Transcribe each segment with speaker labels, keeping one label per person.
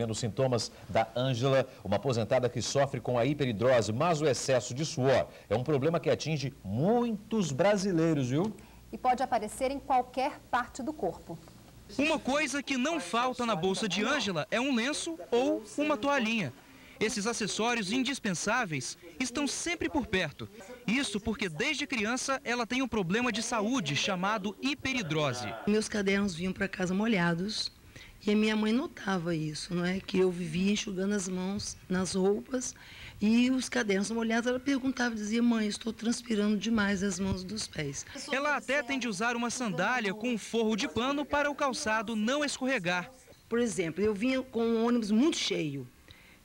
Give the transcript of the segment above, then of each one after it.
Speaker 1: vendo os sintomas da Ângela, uma aposentada que sofre com a hiperidrose, mas o excesso de suor é um problema que atinge muitos brasileiros, viu?
Speaker 2: E pode aparecer em qualquer parte do corpo.
Speaker 3: Uma coisa que não falta na bolsa de Ângela é um lenço ou uma toalhinha. Esses acessórios indispensáveis estão sempre por perto. Isso porque desde criança ela tem um problema de saúde chamado hiperidrose.
Speaker 4: Meus cadernos vinham para casa molhados e a minha mãe notava isso, não é? Que eu vivia enxugando as mãos nas roupas e os cadernos molhados. Ela perguntava, dizia: mãe, estou transpirando demais as mãos dos pés.
Speaker 3: Ela até tem de usar uma sandália com um forro de pano para o calçado não escorregar.
Speaker 4: Por exemplo, eu vinha com um ônibus muito cheio.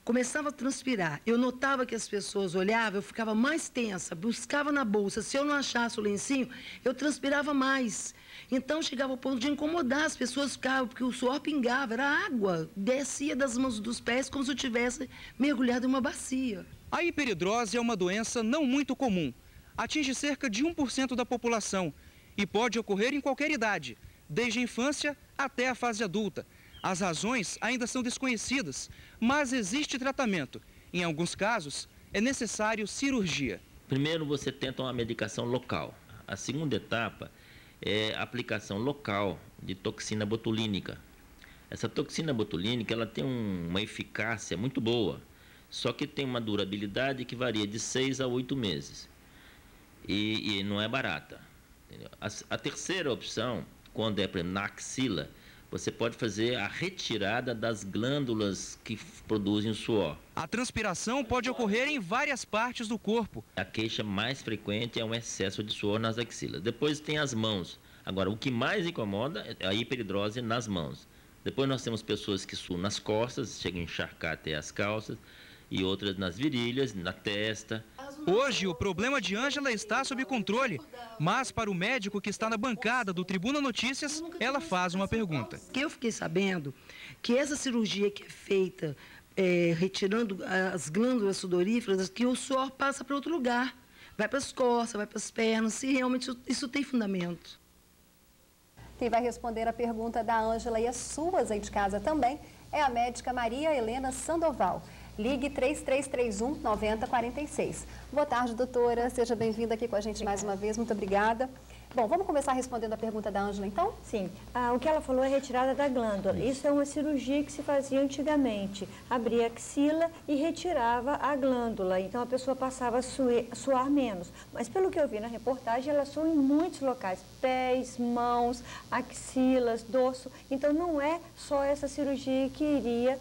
Speaker 4: Começava a transpirar, eu notava que as pessoas olhavam, eu ficava mais tensa, buscava na bolsa. Se eu não achasse o lencinho, eu transpirava mais. Então chegava ao ponto de incomodar, as pessoas ficavam, porque o suor pingava, era água, descia das mãos dos pés como se eu tivesse mergulhado em uma bacia.
Speaker 3: A hiperidrose é uma doença não muito comum. Atinge cerca de 1% da população e pode ocorrer em qualquer idade, desde a infância até a fase adulta. As razões ainda são desconhecidas, mas existe tratamento. Em alguns casos, é necessário cirurgia.
Speaker 5: Primeiro, você tenta uma medicação local. A segunda etapa é a aplicação local de toxina botulínica. Essa toxina botulínica ela tem uma eficácia muito boa, só que tem uma durabilidade que varia de 6 a 8 meses. E não é barata. Entendeu? A terceira opção, quando é na axila, você pode fazer a retirada das glândulas que produzem o suor.
Speaker 3: A transpiração pode ocorrer em várias partes do corpo.
Speaker 5: A queixa mais frequente é um excesso de suor nas axilas. Depois tem as mãos. Agora, o que mais incomoda é a hiperidrose nas mãos. Depois nós temos pessoas que suam nas costas, chegam a encharcar até as calças, e outras nas virilhas, na testa.
Speaker 3: Hoje, o problema de Ângela está sob controle, mas para o médico que está na bancada do Tribuna Notícias, ela faz uma pergunta.
Speaker 4: Eu fiquei sabendo que essa cirurgia que é feita, retirando as glândulas sudoríferas, que o suor passa para outro lugar, vai para as costas, vai para as pernas, se realmente isso tem fundamento.
Speaker 2: Quem vai responder a pergunta da Ângela e as suas aí de casa também é a médica Maria Helena Sandoval. Ligue 3331-9046. Boa tarde, doutora. Seja bem-vinda aqui com a gente mais uma vez. Muito obrigada. Bom, vamos começar respondendo a pergunta da Ângela, então?
Speaker 6: Sim. O que ela falou é retirada da glândula. Isso é uma cirurgia que se fazia antigamente. Abria a axila e retirava a glândula. Então, a pessoa passava a suar menos. Mas, pelo que eu vi na reportagem, ela sua em muitos locais. Pés, mãos, axilas, dorso. Então, não é só essa cirurgia que iria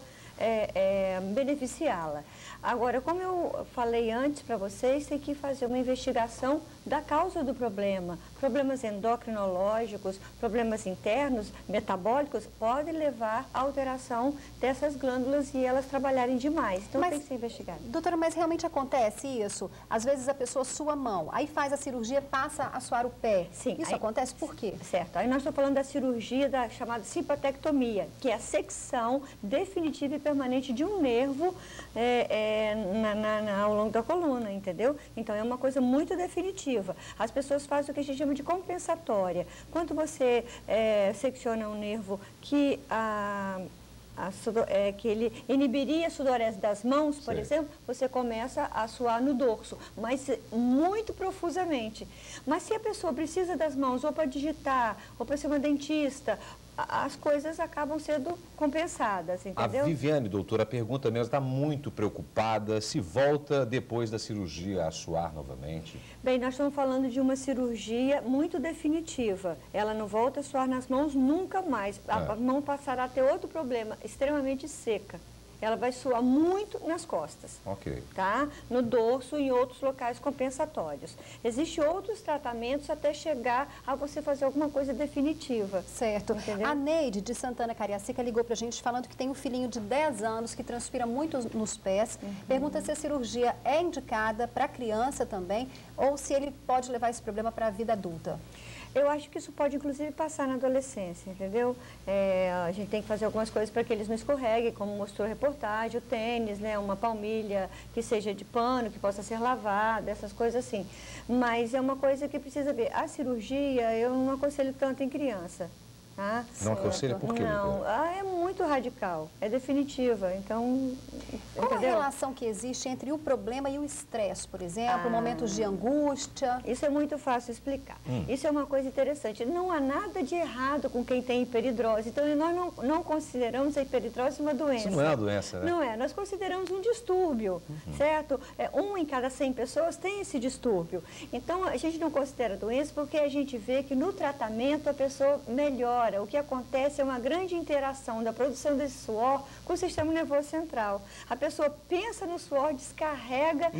Speaker 6: beneficiá-la. Agora, como eu falei antes para vocês, tem que fazer uma investigação da causa do problema. Problemas endocrinológicos, problemas internos, metabólicos, podem levar à alteração dessas glândulas e elas trabalharem demais. Então, tem que ser investigado.
Speaker 2: Doutora, mas realmente acontece isso? Às vezes a pessoa sua a mão, aí faz a cirurgia, passa a suar o pé.
Speaker 6: Sim.
Speaker 2: Isso acontece por quê?
Speaker 6: Certo. Aí nós estamos falando da cirurgia chamada simpatectomia, que é a secção definitiva e permanente de um nervo ao longo da coluna, entendeu? Então, é uma coisa muito definitiva. As pessoas fazem o que a gente chama de compensatória. Quando você secciona um nervo que que ele inibiria a sudorese das mãos, por exemplo, você começa a suar no dorso, mas muito profusamente. Mas se a pessoa precisa das mãos ou para digitar, ou para ser uma dentista, as coisas acabam sendo compensadas, entendeu?
Speaker 1: A Viviane, doutora, a pergunta mesmo, está muito preocupada se volta depois da cirurgia a suar novamente.
Speaker 6: Bem, nós estamos falando de uma cirurgia muito definitiva. Ela não volta a suar nas mãos nunca mais. A mão passará a ter outro problema, extremamente seca. Ela vai suar muito nas costas, tá? No dorso e em outros locais compensatórios. Existem outros tratamentos até chegar a você fazer alguma coisa definitiva.
Speaker 2: Certo.
Speaker 6: Entendeu?
Speaker 2: A Neide, de Santana Cariacica, ligou pra gente falando que tem um filhinho de 10 anos que transpira muito nos pés. Pergunta se a cirurgia é indicada para criança também ou se ele pode levar esse problema para a vida adulta.
Speaker 6: Eu acho que isso pode, inclusive, passar na adolescência, entendeu? A gente tem que fazer algumas coisas para que eles não escorreguem, como mostrou a reportagem, o tênis, né? Uma palmilha que seja de pano, que possa ser lavada, essas coisas assim. Mas é uma coisa que precisa ver. A cirurgia, eu não aconselho tanto em criança. Ah,
Speaker 1: Não aconselha por quê?
Speaker 6: Não, é muito radical, é definitiva, então,
Speaker 2: Qual a
Speaker 6: entendeu?
Speaker 2: relação que existe entre o problema e o estresse, por exemplo, momentos de angústia?
Speaker 6: Isso é muito fácil explicar. Isso é uma coisa interessante. Não há nada de errado com quem tem hiperidrose. Então, nós não consideramos a hiperidrose uma doença.
Speaker 1: Isso não é uma doença, né?
Speaker 6: Não é. Nós consideramos um distúrbio, certo? Um em cada 100 pessoas tem esse distúrbio. Então, a gente não considera doença porque a gente vê que no tratamento a pessoa melhora. O que acontece é uma grande interação da produção desse suor com o sistema nervoso central. A pessoa pensa no suor, descarrega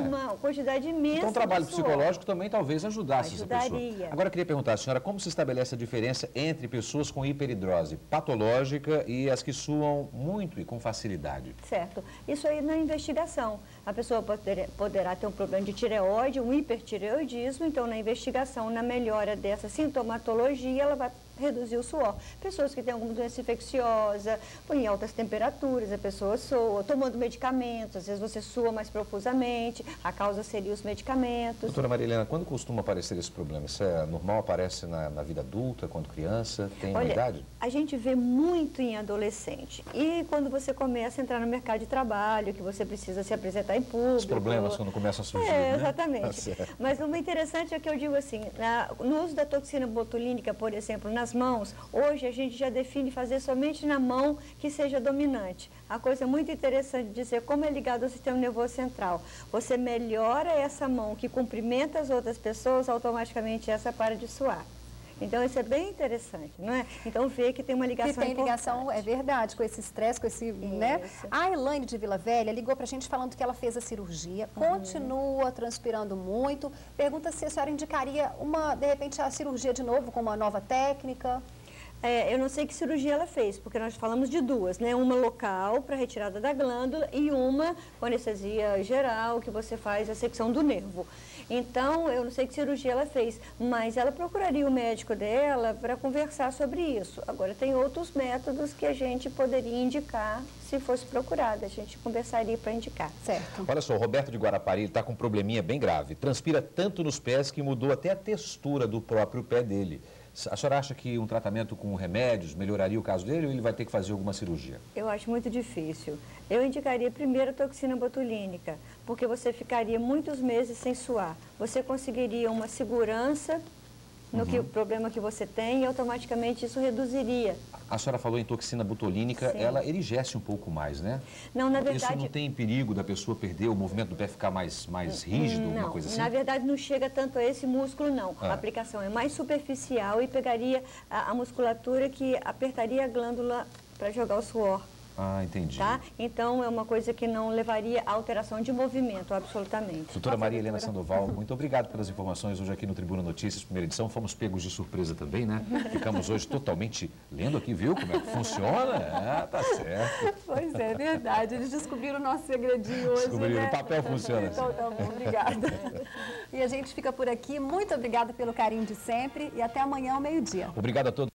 Speaker 6: uma quantidade imensa.
Speaker 1: Então, o trabalho
Speaker 6: de suor.
Speaker 1: psicológico também talvez ajudasse essa pessoa.
Speaker 6: Ajudaria.
Speaker 1: Agora, eu queria perguntar à senhora, como se estabelece a diferença entre pessoas com hiperidrose patológica e as que suam muito e com facilidade?
Speaker 6: Certo. Isso aí na investigação. A pessoa poderá ter um problema de tireoide, um hipertireoidismo, então na investigação, na melhora dessa sintomatologia, ela vai reduzir o suor. Pessoas que têm alguma doença infecciosa, em altas temperaturas, a pessoa soa, tomando medicamentos, às vezes você sua mais profusamente, a causa seria os medicamentos.
Speaker 1: Doutora Maria Helena, quando costuma aparecer esse problema? Isso é normal, aparece na vida adulta, quando criança, tem uma idade?
Speaker 6: A gente vê muito em adolescente. E quando você começa a entrar no mercado de trabalho, que você precisa se apresentar em público...
Speaker 1: Os problemas quando começam a surgir, né?
Speaker 6: Exatamente.
Speaker 1: Tá.
Speaker 6: Mas o interessante é que eu digo assim, no uso da toxina botulínica, por exemplo, nas mãos, hoje a gente já define fazer somente na mão que seja dominante. A coisa muito interessante de dizer como é ligado ao sistema nervoso central. Você melhora essa mão que cumprimenta as outras pessoas, automaticamente essa para de suar. Então, isso é bem interessante, não é? Então, vê que tem uma ligação
Speaker 2: Que tem ligação, é verdade, com esse estresse, com esse, né? A Elaine de Vila Velha ligou pra gente falando que ela fez a cirurgia, continua transpirando muito. Pergunta se a senhora indicaria de repente, a cirurgia de novo, com uma nova técnica.
Speaker 6: Eu não sei que cirurgia ela fez, porque nós falamos de duas, né? Uma local para retirada da glândula e uma com anestesia geral, que você faz a secção do nervo. Então, eu não sei que cirurgia ela fez, mas ela procuraria o médico dela para conversar sobre isso. Agora, tem outros métodos que a gente poderia indicar se fosse procurado. A gente conversaria para indicar.
Speaker 2: Certo.
Speaker 1: Olha só, o Roberto de Guarapari está com um probleminha bem grave. Transpira tanto nos pés que mudou até a textura do próprio pé dele. A senhora acha que um tratamento com remédios melhoraria o caso dele ou ele vai ter que fazer alguma cirurgia?
Speaker 6: Eu acho muito difícil. Eu indicaria primeiro a toxina botulínica, porque você ficaria muitos meses sem suar. Você conseguiria uma segurança no problema que você tem e automaticamente isso reduziria.
Speaker 1: A senhora falou em toxina botulínica,
Speaker 6: Sim.
Speaker 1: ela erigece um pouco mais, né?
Speaker 6: Não, na verdade...
Speaker 1: Isso não tem perigo da pessoa perder o movimento do pé, ficar mais rígido, alguma coisa assim?
Speaker 6: Na verdade não chega tanto a esse músculo, não.
Speaker 1: Ah.
Speaker 6: A aplicação é mais superficial e pegaria a musculatura que apertaria a glândula para jogar o suor.
Speaker 1: Ah, entendi.
Speaker 6: Tá? Então, é uma coisa que não levaria a alteração de movimento, absolutamente.
Speaker 1: Doutora Maria Helena Sandoval, muito obrigado pelas informações hoje aqui no Tribuna Notícias, primeira edição. Fomos pegos de surpresa também, né? Ficamos hoje totalmente lendo aqui, viu como é que funciona? Ah, tá certo.
Speaker 2: Pois é, verdade. Eles descobriram o nosso segredinho hoje,
Speaker 1: Descobriram,
Speaker 2: né?
Speaker 1: o papel funciona assim.
Speaker 2: Então, tá bom, obrigada. E a gente fica por aqui. Muito obrigada pelo carinho de sempre e até amanhã ao meio-dia.
Speaker 1: Obrigado a todos.